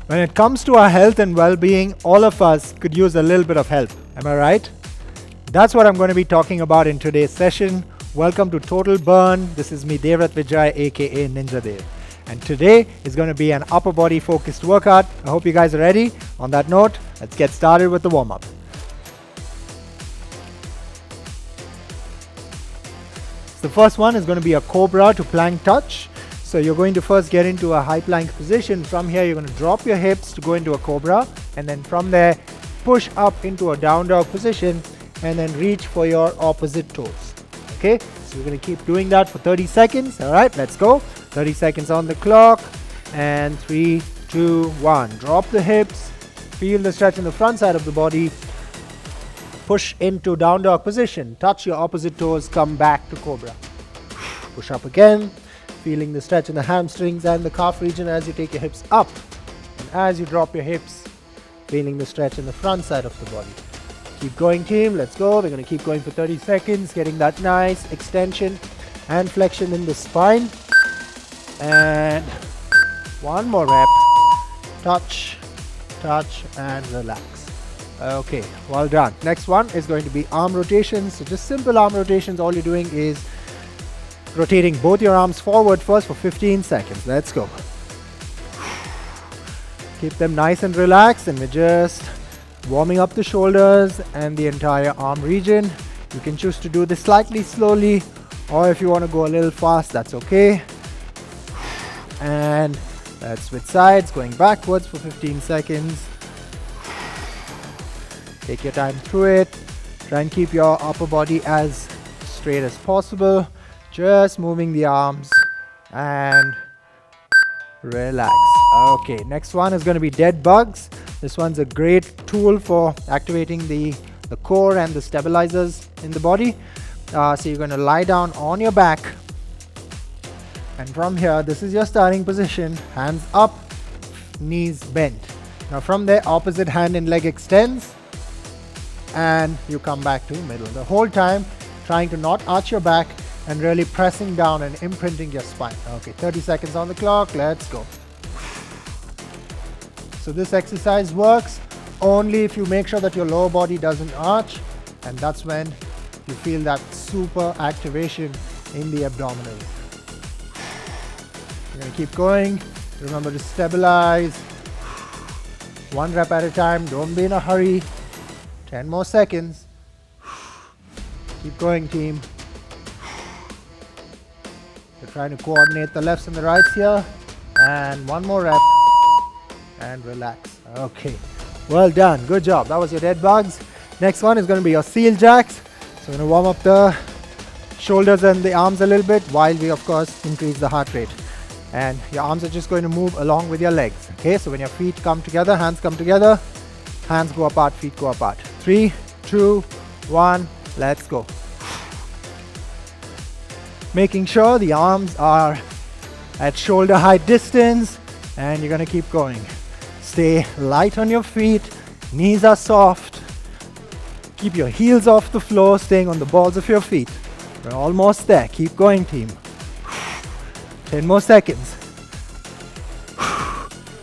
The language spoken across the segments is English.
When it comes to our health and well-being, all of us could use a little bit of help. Am I right? That's what I'm going to be talking about in today's session. Welcome to Total Burn. This is me, Devrat Vijay, aka Ninja Dev. And today is going to be an upper body focused workout. I hope you guys are ready. On that note, let's get started with the warm-up. The first one is going to be a COBRA to plank touch. So you're going to first get into a high plank position. From here, you're going to drop your hips to go into a COBRA. And then from there, push up into a down dog position and then reach for your opposite toes. Okay, so you're going to keep doing that for 30 seconds. All right, let's go. 30 seconds on the clock. And 3, 2, 1. Drop the hips. Feel the stretch in the front side of the body. Push into down dog position. Touch your opposite toes. Come back to COBRA. Push up again. Feeling the stretch in the hamstrings and the calf region as you take your hips up. And as you drop your hips, feeling the stretch in the front side of the body. Keep going, team. Let's go. We're going to keep going for 30 seconds, getting that nice extension and flexion in the spine. And one more rep. Touch, touch, and relax. Okay, well done. Next one is going to be arm rotations. So just simple arm rotations. All you're doing is rotating both your arms forward first for 15 seconds. Let's go. Keep them nice and relaxed, and we're just warming up the shoulders and the entire arm region. You can choose to do this slightly slowly, or if you want to go a little fast, that's okay. And let's switch sides, going backwards for 15 seconds. Take your time through it. Try and keep your upper body as straight as possible. Just moving the arms and relax. Okay, next one is going to be dead bugs. This one's a great tool for activating the core and the stabilizers in the body. So you're going to lie down on your back. And from here, this is your starting position. Hands up, knees bent. Now from there, opposite hand and leg extends. And you come back to middle. The whole time, trying to not arch your back and really pressing down and imprinting your spine. Okay, 30 seconds on the clock. Let's go. So this exercise works only if you make sure that your lower body doesn't arch, and that's when you feel that super activation in the abdominals. You're going to keep going. Remember to stabilize. One rep at a time. Don't be in a hurry. 10 more seconds. Keep going, team. We're trying to coordinate the lefts and the rights here. And one more rep. And relax. Okay. Well done. Good job. That was your dead bugs. Next one is going to be your seal jacks. So we're going to warm up the shoulders and the arms a little bit while we, of course, increase the heart rate. And your arms are just going to move along with your legs. Okay. So when your feet come together, hands come together, hands go apart, feet go apart. 3, 2, 1. Let's go. Making sure the arms are at shoulder height distance, and you're going to keep going. Stay light on your feet. Knees are soft. Keep your heels off the floor, staying on the balls of your feet. We're almost there. Keep going, team. 10 more seconds.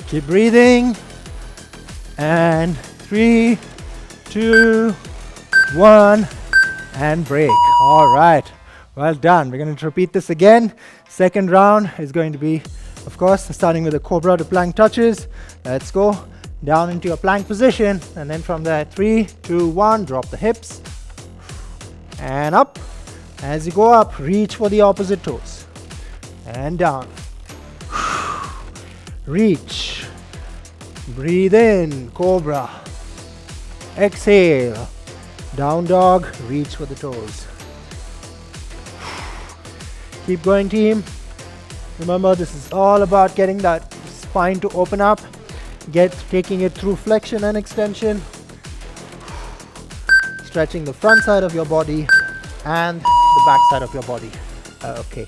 Keep breathing. And 3, 2, 1, and break. All right. Well done. We're going to repeat this again. Second round is going to be, of course, starting with the COBRA to plank touches. Let's go down into your plank position. And then from there, 3, 2, 1, drop the hips. And up. As you go up, reach for the opposite toes. And down. Reach. Breathe in, COBRA. Exhale. Down dog, reach for the toes. Keep going, team. Remember, this is all about getting that spine to open up, taking it through flexion and extension, stretching the front side of your body and the back side of your body. Okay.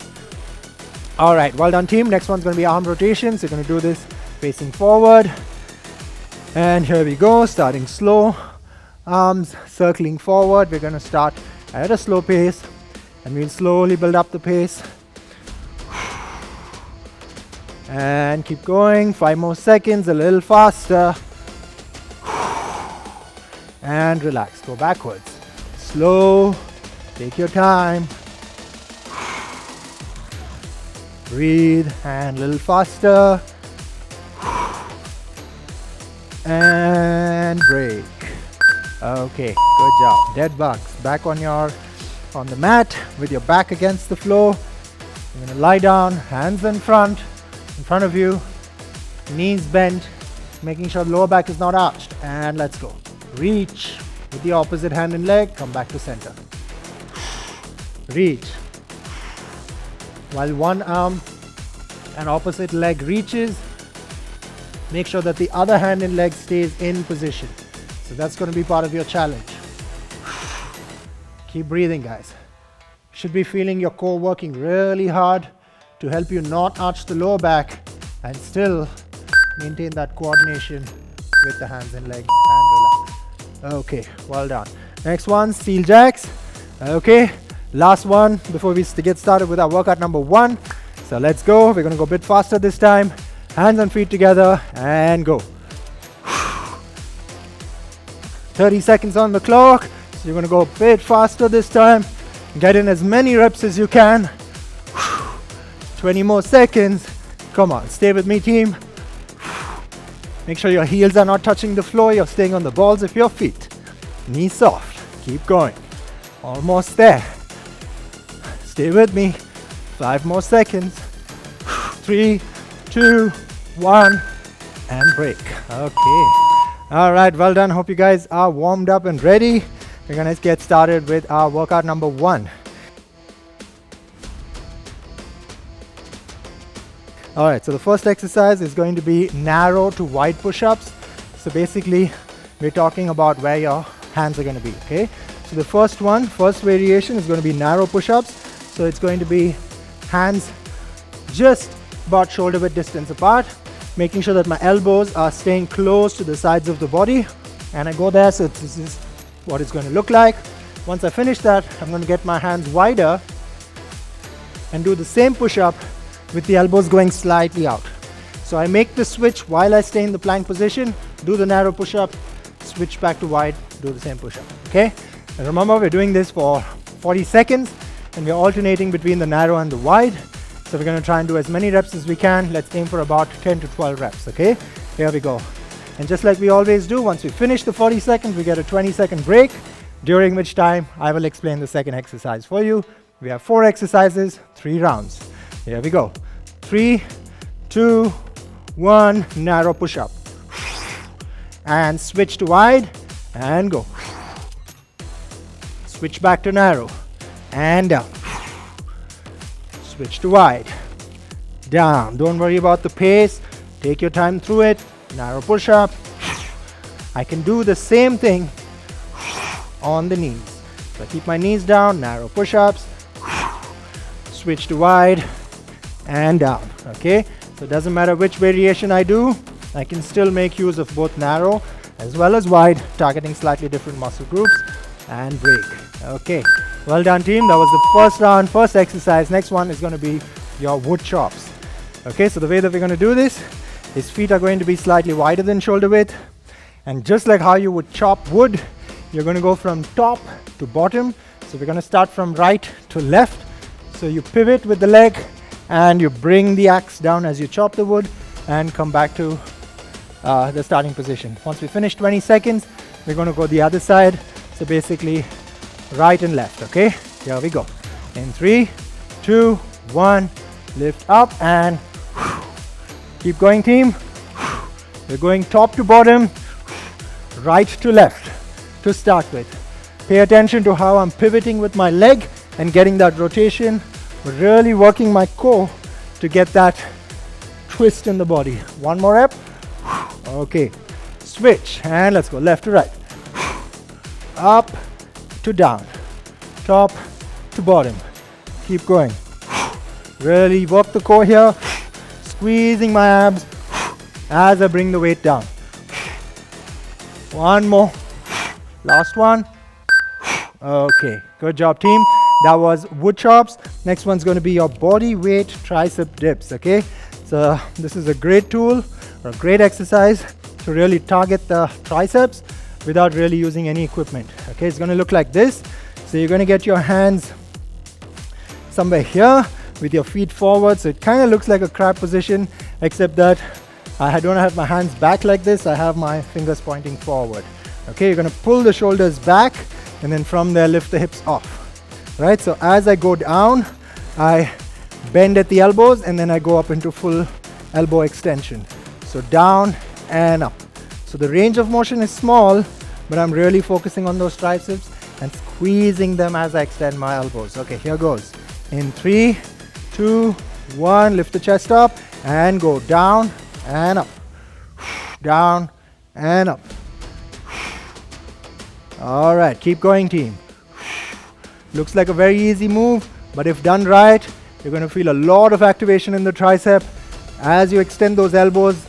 All right, well done, team. Next one's going to be arm rotations. You're going to do this facing forward. And here we go, starting slow. Arms circling forward. We're going to start at a slow pace, and we'll slowly build up the pace. And keep going. 5 more seconds, a little faster. And relax, go backwards. Slow, take your time. Breathe, and a little faster. And break. Okay, good job. Dead bugs. Back on the mat with your back against the floor. You're gonna lie down, hands in front of you, knees bent, making sure the lower back is not arched. And let's go. Reach with the opposite hand and leg, come back to center. Reach. While one arm and opposite leg reaches, make sure that the other hand and leg stays in position. So that's going to be part of your challenge. Keep breathing, guys. Should be feeling your core working really hard to help you not arch the lower back and still maintain that coordination with the hands and legs and relax. Okay, well done. Next one, steel jacks. Okay, last one before we get started with our workout number 1. So let's go. We're going to go a bit faster this time. Hands and feet together and go. 30 seconds on the clock. So you're going to go a bit faster this time. Get in as many reps as you can. 20 more seconds. Come on, stay with me, team. Make sure your heels are not touching the floor. You're staying on the balls of your feet. Knees soft. Keep going. Almost there. Stay with me. 5 more seconds. 3, 2, 1, and break. Okay. All right, well done. Hope you guys are warmed up and ready. We're gonna get started with our workout number 1. All right, so the first exercise is going to be narrow to wide push-ups. So basically, we're talking about where your hands are gonna be, okay? So the first variation is gonna be narrow push-ups. So it's going to be hands just about shoulder width distance apart, making sure that my elbows are staying close to the sides of the body. And I go there, so this is what it's going to look like. Once I finish that, I'm going to get my hands wider and do the same push-up with the elbows going slightly out. So I make the switch while I stay in the plank position, do the narrow push-up, switch back to wide, do the same push-up, okay? And remember, we're doing this for 40 seconds and we're alternating between the narrow and the wide. So we're going to try and do as many reps as we can. Let's aim for about 10 to 12 reps, okay? Here we go. And just like we always do, once we finish the 40 seconds, we get a 20-second break, during which time I will explain the second exercise for you. We have 4 exercises, 3 rounds. Here we go. 3, 2, 1, narrow push-up. And switch to wide, and go. Switch back to narrow, and down. Switch to wide, down. Don't worry about the pace. Take your time through it. Narrow push-up. I can do the same thing on the knees. So I keep my knees down, narrow push-ups. Switch to wide and down, okay? So it doesn't matter which variation I do, I can still make use of both narrow as well as wide, targeting slightly different muscle groups, and break. Okay, well done, team. That was the first round, first exercise. Next one is going to be your wood chops. Okay, so the way that we're going to do this is feet are going to be slightly wider than shoulder width, and just like how you would chop wood, you're going to go from top to bottom. So we're going to start from right to left. So you pivot with the leg and you bring the axe down as you chop the wood and come back to the starting position. Once we finish 20 seconds, we're going to go the other side. So basically right and left, okay? Here we go. In 3, 2, 1, lift up and keep going, team. We're going top to bottom, right to left to start with. Pay attention to how I'm pivoting with my leg and getting that rotation. We're really working my core to get that twist in the body. One more rep. Okay, switch and let's go left to right. Up to down, top to bottom. Keep going. Really work the core here, squeezing my abs as I bring the weight down. One more, last one. Okay, good job, team. That was wood chops. Next one's going to be your body weight tricep dips, okay? So this is a great tool or a great exercise to really target the triceps without really using any equipment. Okay, it's going to look like this. So you're going to get your hands somewhere here with your feet forward. So it kind of looks like a crab position, except that I don't have my hands back like this. I have my fingers pointing forward. Okay, you're going to pull the shoulders back, and then from there lift the hips off. Right, so as I go down, I bend at the elbows, and then I go up into full elbow extension. So down and up. So the range of motion is small, but I'm really focusing on those triceps and squeezing them as I extend my elbows. Okay, here goes. In 3, 2, 1, lift the chest up and go down and up. Down and up. All right, keep going, team. Looks like a very easy move, but if done right, you're going to feel a lot of activation in the tricep. As you extend those elbows,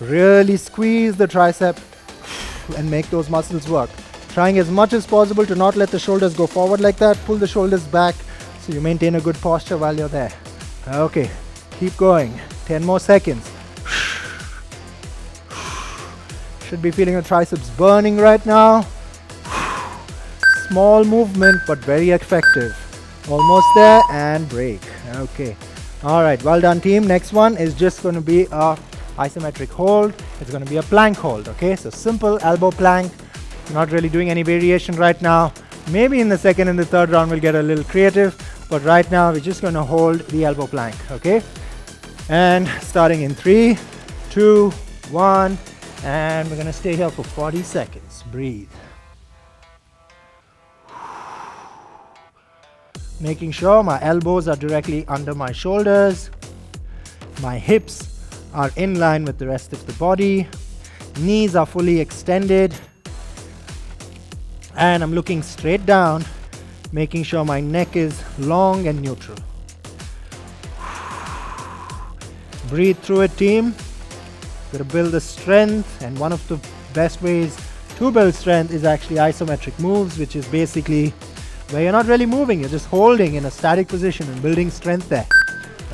really squeeze the tricep and make those muscles work. Trying as much as possible to not let the shoulders go forward like that. Pull the shoulders back so you maintain a good posture while you're there. Okay, keep going. 10 more seconds. Should be feeling the triceps burning right now. Small movement, but very effective. Almost there, and break. Okay. All right, well done, team. Next one is just going to be a isometric hold. It's going to be a plank hold. Okay, so simple elbow plank. Not really doing any variation right now. Maybe in the second and the third round we'll get a little creative, but right now we're just going to hold the elbow plank. Okay, and starting in 3, 2, 1, and we're going to stay here for 40 seconds. Breathe. Making sure my elbows are directly under my shoulders. My hips are in line with the rest of the body. Knees are fully extended. And I'm looking straight down, making sure my neck is long and neutral. Breathe through it, team. Gotta build the strength, and one of the best ways to build strength is actually isometric moves, which is basically where you're not really moving, you're just holding in a static position and building strength there.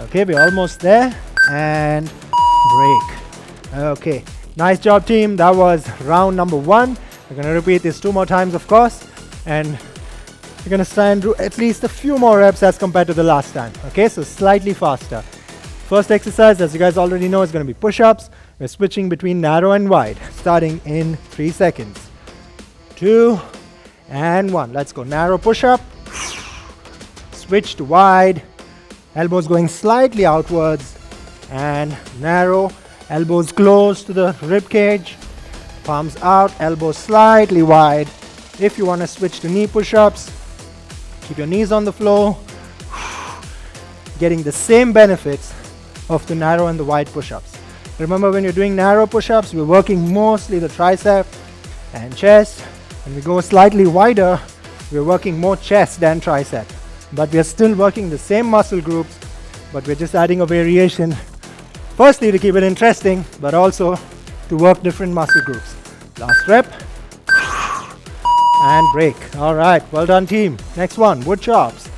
Okay, we're almost there, and break. Okay, nice job, team. That was round number 1. We're going to repeat this 2 more times, of course, and we're going to try and do at least a few more reps as compared to the last time. Okay, so slightly faster. First exercise, as you guys already know, is going to be push-ups. We're switching between narrow and wide, starting in 3 seconds. 2 and 1. Let's go. Narrow push-up. Switch to wide. Elbows going slightly outwards. And narrow. Elbows close to the rib cage. Palms out. Elbows slightly wide. If you want to switch to knee push-ups, keep your knees on the floor. Getting the same benefits of the narrow and the wide push-ups. Remember, when you're doing narrow push-ups, we're working mostly the tricep and chest. When we go slightly wider, we're working more chest than tricep. But we're still working the same muscle groups, but we're just adding a variation. Firstly, to keep it interesting, but also to work different muscle groups. Last rep. And break. All right, well done, team. Next one, wood chops.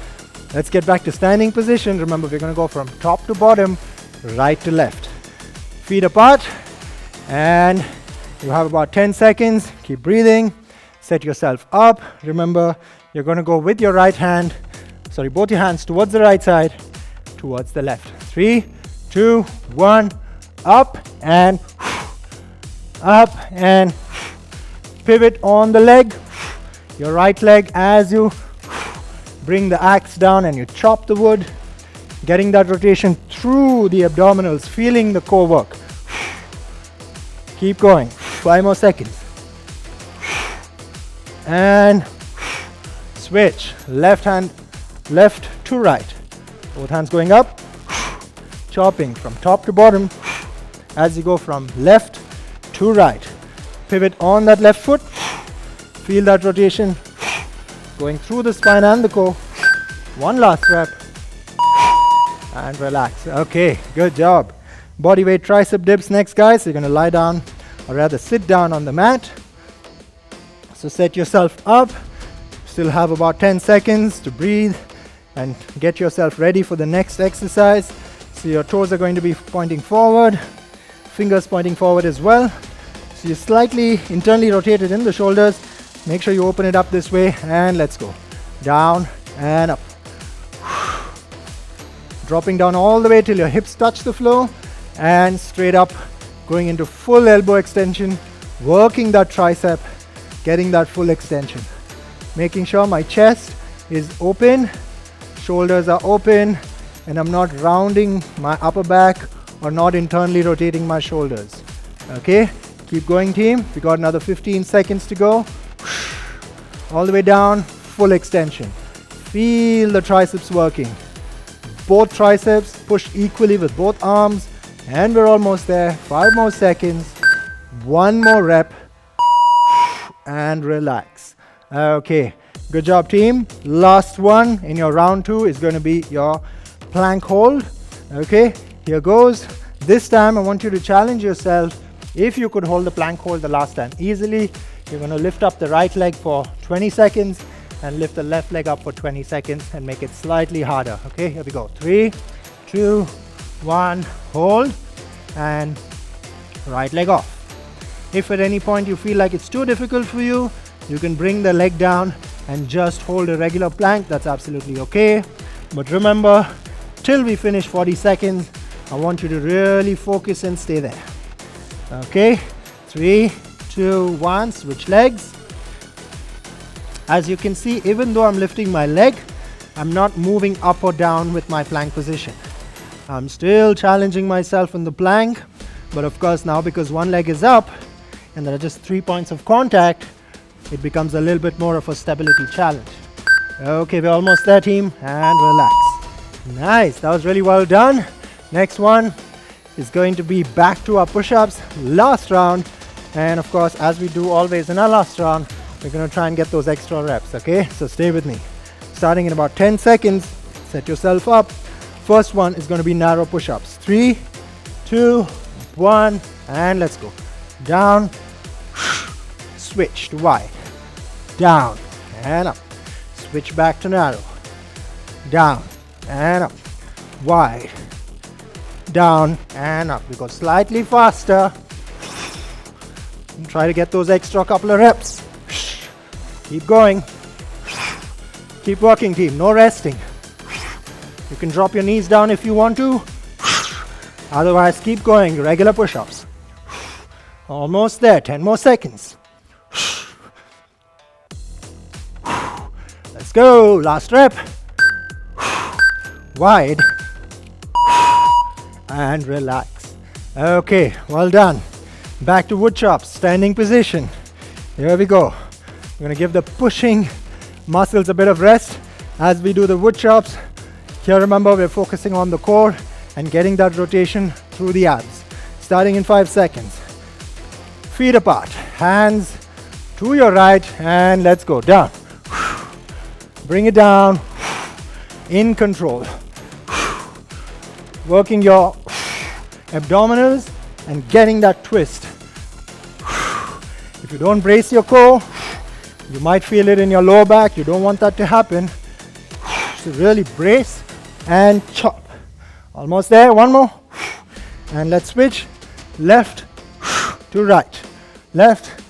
Let's get back to standing position. Remember, we're going to go from top to bottom, right to left. Feet apart, and you have about 10 seconds. Keep breathing. Set yourself up. Remember, you're going to go with your right hand, both your hands towards the right side, towards the left. 3, 2, 1, up and pivot on the leg. Your right leg as you bring the axe down and you chop the wood, getting that rotation through the abdominals, feeling the core work. Keep going. 5 more seconds. And switch. Left hand, left to right. Both hands going up. Chopping from top to bottom as you go from left to right. Pivot on that left foot. Feel that rotation going through the spine and the core. One last rep. And relax. Okay, good job. Body weight tricep dips next, guys. You're going to lie down, or rather sit down on the mat. So set yourself up. Still have about 10 seconds to breathe and get yourself ready for the next exercise. So your toes are going to be pointing forward, fingers pointing forward as well. So you're slightly internally rotated in the shoulders. Make sure you open it up this way, and let's go. Down and up. Dropping down all the way till your hips touch the floor, and straight up, going into full elbow extension, working that tricep, getting that full extension. Making sure my chest is open, shoulders are open, and I'm not rounding my upper back or not internally rotating my shoulders. Okay, keep going team. We got another 15 seconds to go. All the way down, full extension. Feel the triceps working. Both triceps push equally with both arms, and we're almost there. 5 more seconds, 1 more rep, and relax. Okay, good job team. Last one in your round 2 is going to be your plank hold. Okay, here goes. This time I want you to challenge yourself. If you could hold the plank hold the last time easily, you're going to lift up the right leg for 20 seconds and lift the left leg up for 20 seconds and make it slightly harder. Okay, here we go. 3, 2, 1, hold, and right leg off. If at any point you feel like it's too difficult for you, you can bring the leg down and just hold a regular plank. That's absolutely okay. But remember, till we finish 40 seconds, I want you to really focus and stay there. Okay, 3, 2, 1, switch legs. As you can see, even though I'm lifting my leg, I'm not moving up or down with my plank position. I'm still challenging myself in the plank, but of course now because one leg is up and there are just 3 points of contact, it becomes a little bit more of a stability challenge. Okay, we're almost there team, and relax. Nice, that was really well done. Next one is going to be back to our push-ups, last round. And of course, as we do always in our last round, we're going to try and get those extra reps, okay? So stay with me. Starting in about 10 seconds, set yourself up. First one is going to be narrow push-ups. 3, 2, 1, and let's go. Down, switch to wide. Down and up. Switch back to narrow. Down and up. Wide. Down and up. We go slightly faster. And try to get those extra couple of reps. Keep going. Keep working team, no resting. You can drop your knees down if you want to. Otherwise, keep going, regular push-ups. Almost there, 10 more seconds. Let's go, last rep. Wide. And relax. Okay, well done. Back to wood chops, standing position. Here we go. We're gonna give the pushing muscles a bit of rest as we do the wood chops. Here remember, we're focusing on the core and getting that rotation through the abs. Starting in 5 seconds. Feet apart, hands to your right, and let's go, down. Bring it down, in control. Working your abdominals and getting that twist. If you don't brace your core, you might feel it in your lower back. You don't want that to happen. So really brace and chop. Almost there, one more. And let's switch left to right. Left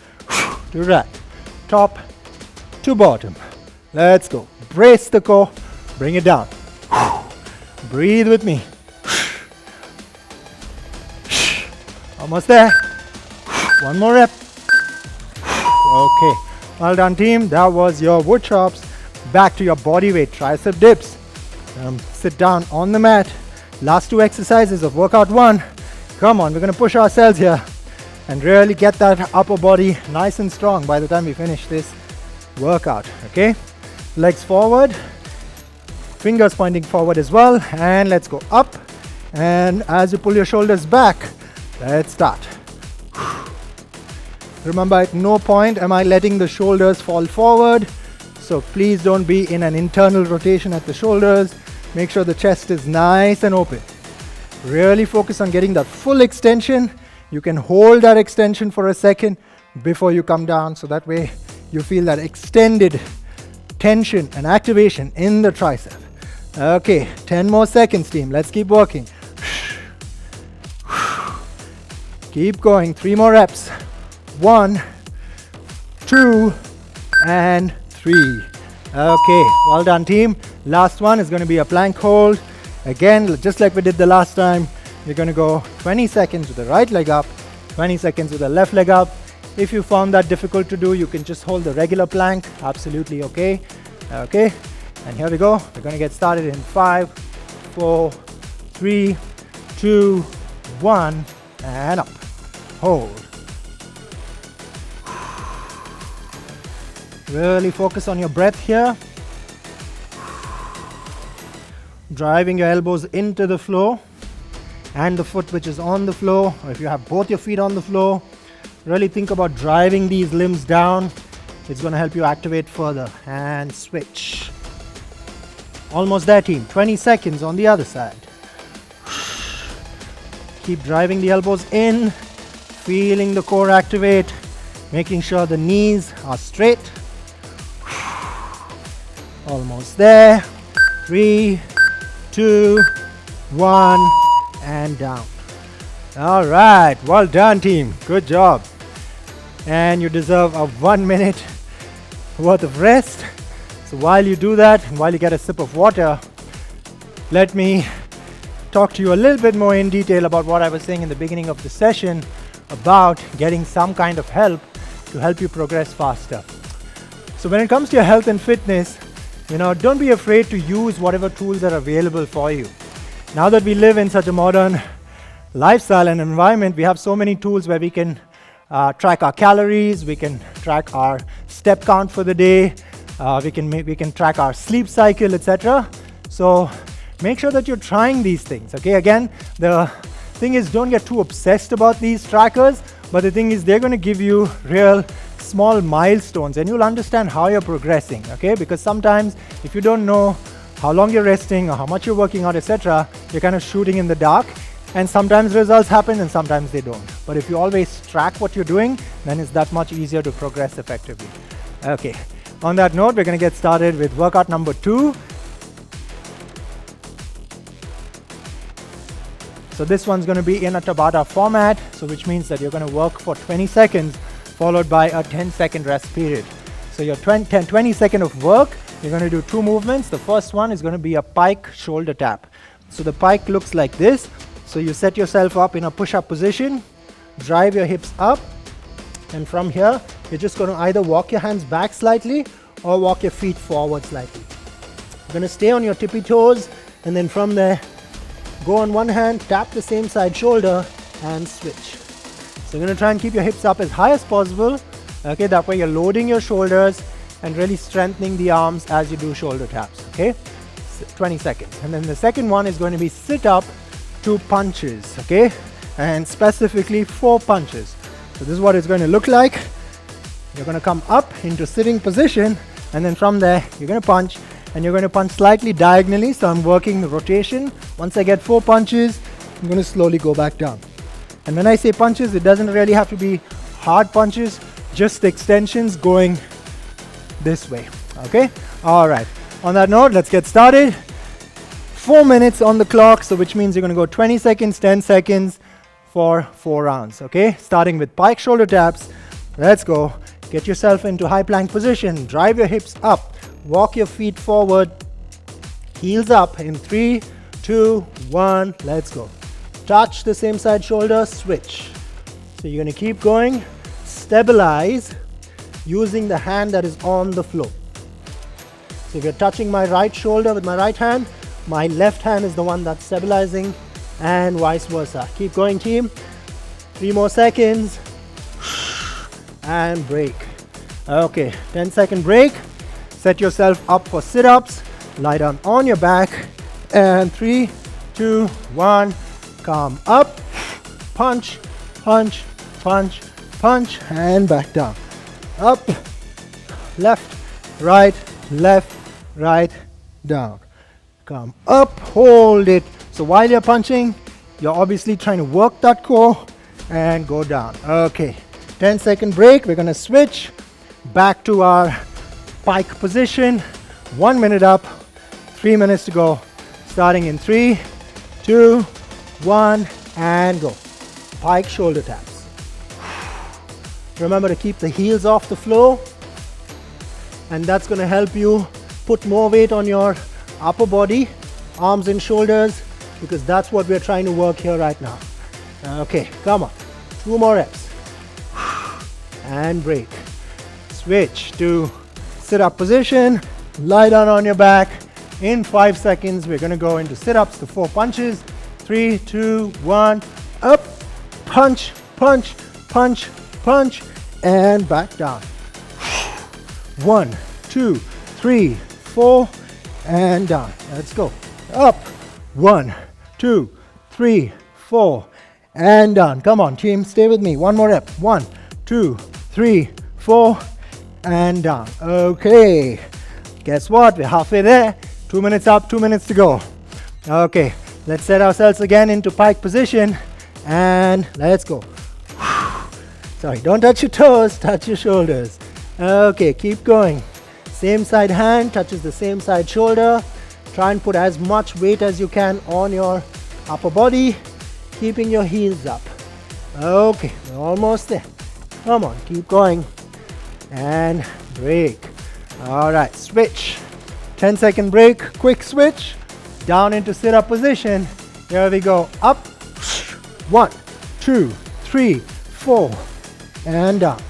to right. Top to bottom. Let's go. Brace the core. Bring it down. Breathe with me. Almost there. One more rep. Okay. Well done team. That was your wood chops. Back to your body weight tricep dips. Sit down on the mat. Last 2 exercises of workout 1. Come on, we're going to push ourselves here and really get that upper body nice and strong by the time we finish this workout. Okay, legs forward, fingers pointing forward as well, and let's go up. And as you pull your shoulders back, let's start. Remember, at no point am I letting the shoulders fall forward, so please don't be in an internal rotation at the shoulders. Make sure the chest is nice and open. Really focus on getting that full extension. You can hold that extension for a second before you come down, so that way you feel that extended tension and activation in the tricep. Okay, 10 more seconds team, let's keep working. Keep going. 3 more reps. 1, 2, and 3. Okay, well done, team. Last one is going to be a plank hold. Again, just like we did the last time, you're going to go 20 seconds with the right leg up, 20 seconds with the left leg up. If you found that difficult to do, you can just hold the regular plank. Absolutely okay. Okay, and here we go. We're going to get started in 5, 4, 3, 2, 1, and up. Hold. Really focus on your breath here. Driving your elbows into the floor and the foot which is on the floor, or if you have both your feet on the floor, really think about driving these limbs down. It's going to help you activate further. And switch. Almost there, team. 20 seconds on the other side. Keep driving the elbows in, feeling the core activate, making sure the knees are straight. Almost there. 3, 2, 1, and down. All right, well done, team. Good job. And you deserve a 1 minute worth of rest. So while you do that, and while you get a sip of water, let me talk to you a little bit more in detail about what I was saying in the beginning of the session about getting some kind of help to help you progress faster. So when it comes to your health and fitness, don't be afraid to use whatever tools are available for you. Now that we live in such a modern lifestyle and environment, we have so many tools where we can track our calories, we can track our step count for the day, we can track our sleep cycle, etc. So make sure that you're trying these things. Okay, again, the thing is, don't get too obsessed about these trackers, but the thing is, they're going to give you real small milestones and you'll understand how you're progressing. Okay, because sometimes if you don't know how long you're resting or how much you're working out, etc., you're kind of shooting in the dark, and sometimes results happen and sometimes they don't. But if you always track what you're doing, then it's that much easier to progress effectively. Okay, on that note, we're going to get started with workout number 2. So this one's going to be in a Tabata format, so which means that you're going to work for 20 seconds followed by a 10-second rest period. So your 20 seconds of work, you're going to do 2 movements. The first one is going to be a pike shoulder tap. So the pike looks like this. So you set yourself up in a push-up position, drive your hips up, and from here, you're just going to either walk your hands back slightly or walk your feet forward slightly. You're going to stay on your tippy toes, and then from there, go on one hand, tap the same side shoulder, and switch. So you're going to try and keep your hips up as high as possible. Okay, that way you're loading your shoulders and really strengthening the arms as you do shoulder taps. Okay, 20 seconds. And then the second one is going to be sit up 2 punches. Okay, and specifically 4 punches. So this is what it's going to look like. You're going to come up into sitting position, and then from there you're going to punch, and you're going to punch slightly diagonally. So I'm working the rotation. Once I get 4 punches, I'm going to slowly go back down. And when I say punches, it doesn't really have to be hard punches, just extensions going this way. Okay, all right, on that note, let's get started. 4 minutes on the clock, so which means you're going to go 20 seconds, 10 seconds for 4 rounds. Okay, starting with pike shoulder taps. Let's go. Get yourself into high plank position, drive your hips up, walk your feet forward, heels up in 3, 2, 1, let's go. Touch the same side shoulder, switch. So you're going to keep going, stabilize using the hand that is on the floor. So if you're touching my right shoulder with my right hand, my left hand is the one that's stabilizing, and vice versa. Keep going, team. 3 more seconds, and break. Okay, 10-second break. Set yourself up for sit-ups. Lie down on your back, and 3, 2, 1. Come up, punch, punch, punch, punch, and back down. Up, left, right, down. Come up, hold it. So while you're punching, you're obviously trying to work that core and go down. Okay, 10-second break. We're going to switch back to our pike position. 1 minute up, 3 minutes to go. Starting in 3, 2, 1, and go. pike shoulder taps. Remember to keep the heels off the floor, and that's going to help you put more weight on your upper body, arms and shoulders, because that's what we're trying to work here right now. Okay, come on. 2 more reps. And break. Switch to sit-up position. Lie down on your back. In 5 seconds, we're going to go into sit-ups to 4 punches. 3, 2, 1. Up. Punch, punch, punch, punch. And back down. 1, 2, 3, 4. And down. Let's go. Up. 1, 2, 3, 4. And down. Come on, team. Stay with me. 1 more rep. 1, 2, 3, 4. And down. Okay. Guess what? We're halfway there. 2 minutes up, 2 minutes to go. Okay. Let's set ourselves again into pike position. And let's go. Sorry, don't touch your toes. Touch your shoulders. Okay. Keep going. Same side hand touches the same side shoulder. Try and put as much weight as you can on your upper body, keeping your heels up. Okay, we're almost there. Come on, keep going. And break. All right, switch. 10-second break, quick switch. Down into sit-up position. Here we go. Up. 1, 2, 3, 4. And down.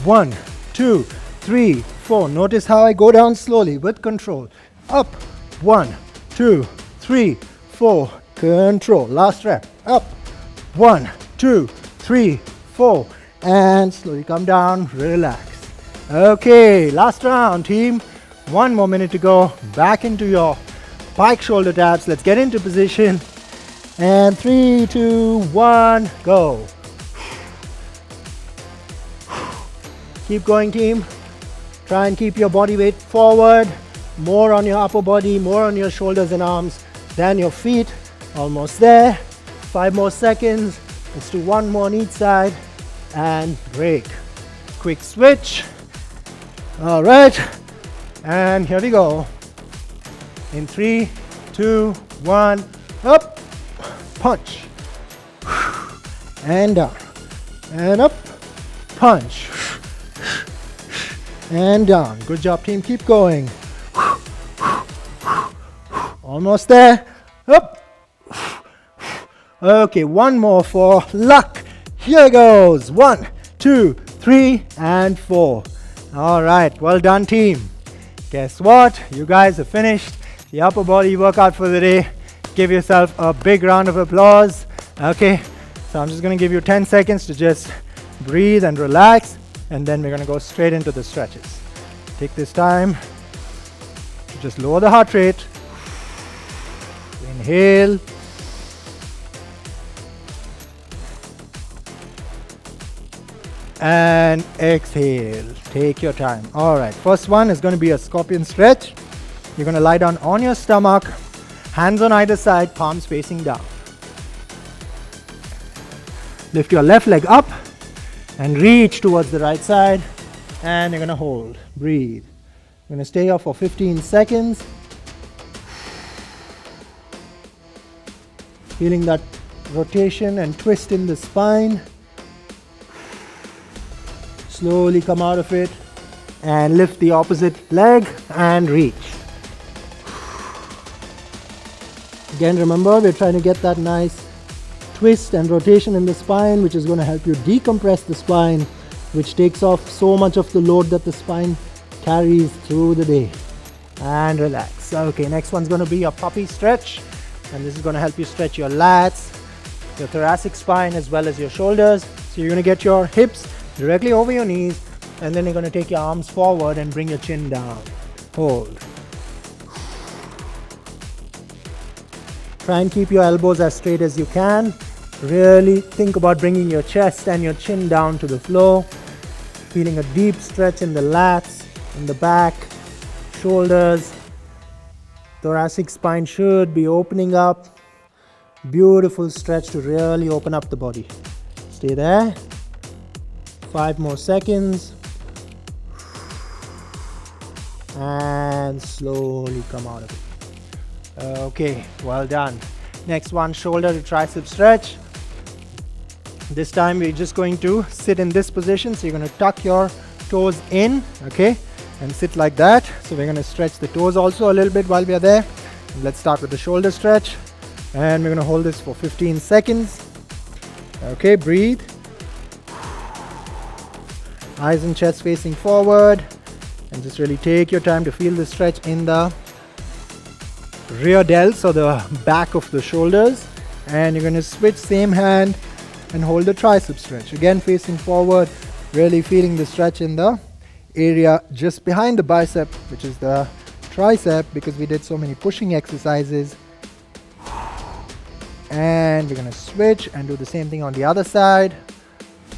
1, 2, 3, 4. Notice how I go down slowly with control. Up. 1, 2, 3, 4. Control. Last rep. Up. 1, 2, 3, 4. And slowly come down. Relax. Okay. Last round, team. 1 more minute to go. Back into your pike shoulder taps. Let's get into position. And 3, 2, 1. Go. Keep going, team. Try and keep your body weight forward. More on your upper body, more on your shoulders and arms than your feet. Almost there. 5 more seconds. Let's do 1 more on each side. And break. Quick switch. All right. And here we go. In 3, 2, 1. Up. Punch. And down. And up. Punch. And down. Good job, team. Keep going. Almost there. Up. Okay, 1 more for luck. Here goes. 1, 2, 3, and 4. All right, well done, team. Guess what? You guys have finished the upper body workout for the day. Give yourself a big round of applause. Okay, so I'm just going to give you 10 seconds to just breathe and relax, and then we're going to go straight into the stretches. Take this time to just lower the heart rate. Inhale. And exhale. Take your time. All right, first one is going to be a scorpion stretch. You're going to lie down on your stomach, hands on either side, palms facing down. Lift your left leg up and reach towards the right side, and you're going to hold. Breathe. You're going to stay here for 15 seconds. Feeling that rotation and twist in the spine. Slowly come out of it and lift the opposite leg and reach. Again, remember, we're trying to get that nice twist and rotation in the spine, which is going to help you decompress the spine, which takes off so much of the load that the spine carries through the day. And relax. Okay, next one's going to be a puppy stretch, and this is going to help you stretch your lats, your thoracic spine, as well as your shoulders. So you're going to get your hips directly over your knees, and then you're going to take your arms forward and bring your chin down. Hold. Try and keep your elbows as straight as you can. Really think about bringing your chest and your chin down to the floor. Feeling a deep stretch in the lats, in the back, shoulders. Thoracic spine should be opening up. Beautiful stretch to really open up the body. Stay there. 5 more seconds. And slowly come out of it. Okay, well done. Next one, shoulder to tricep stretch. This time we're just going to sit in this position. So you're going to tuck your toes in, okay, and sit like that. So we're going to stretch the toes also a little bit while we are there. And let's start with the shoulder stretch. And we're going to hold this for 15 seconds. Okay, breathe. Eyes and chest facing forward. And just really take your time to feel the stretch in the rear delts, or the back of the shoulders. And you're going to switch same hand and hold the tricep stretch. Again, facing forward, really feeling the stretch in the area just behind the bicep, which is the tricep, because we did so many pushing exercises. And we're going to switch and do the same thing on the other side.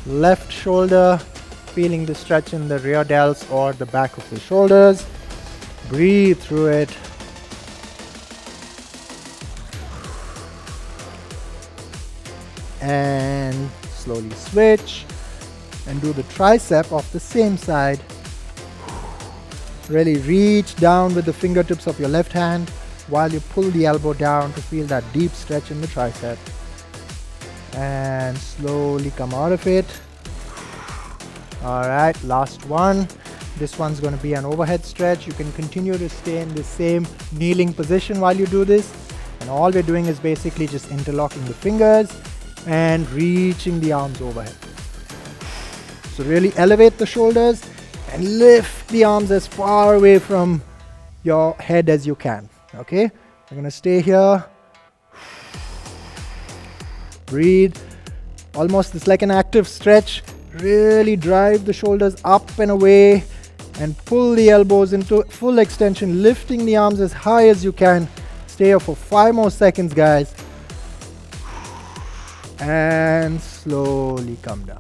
Left shoulder, feeling the stretch in the rear delts or the back of the shoulders. Breathe through it. And slowly switch and do the tricep of the same side. Really reach down with the fingertips of your left hand while you pull the elbow down to feel that deep stretch in the tricep. And slowly come out of it. Alright, last one. This one's going to be an overhead stretch. You can continue to stay in the same kneeling position while you do this. And all we're doing is basically just interlocking the fingers and reaching the arms overhead. So really elevate the shoulders and lift the arms as far away from your head as you can. Okay, we're going to stay here. Breathe. Almost it's like an active stretch. Really drive the shoulders up and away and pull the elbows into full extension, lifting the arms as high as you can. Stay here for 5 more seconds, guys. And slowly come down.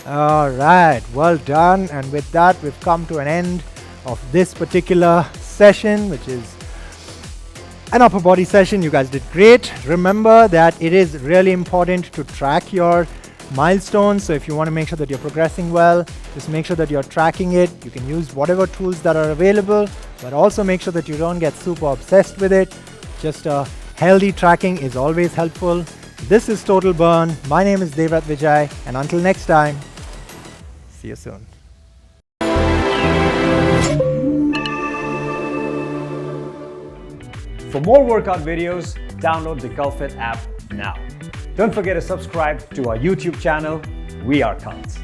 All right, well done. And with that, we've come to an end of this particular session, which is an upper body session. You guys did great. Remember that it is really important to track your milestones. So if you want to make sure that you're progressing well, just make sure that you're tracking it. You can use whatever tools that are available, but also make sure that you don't get super obsessed with it. Just a healthy tracking is always helpful. This is Total Burn. My name is Devrat Vijay, and until next time, see you soon. For more workout videos, download the CultFit app now. Don't forget to subscribe to our YouTube channel. We are Cult.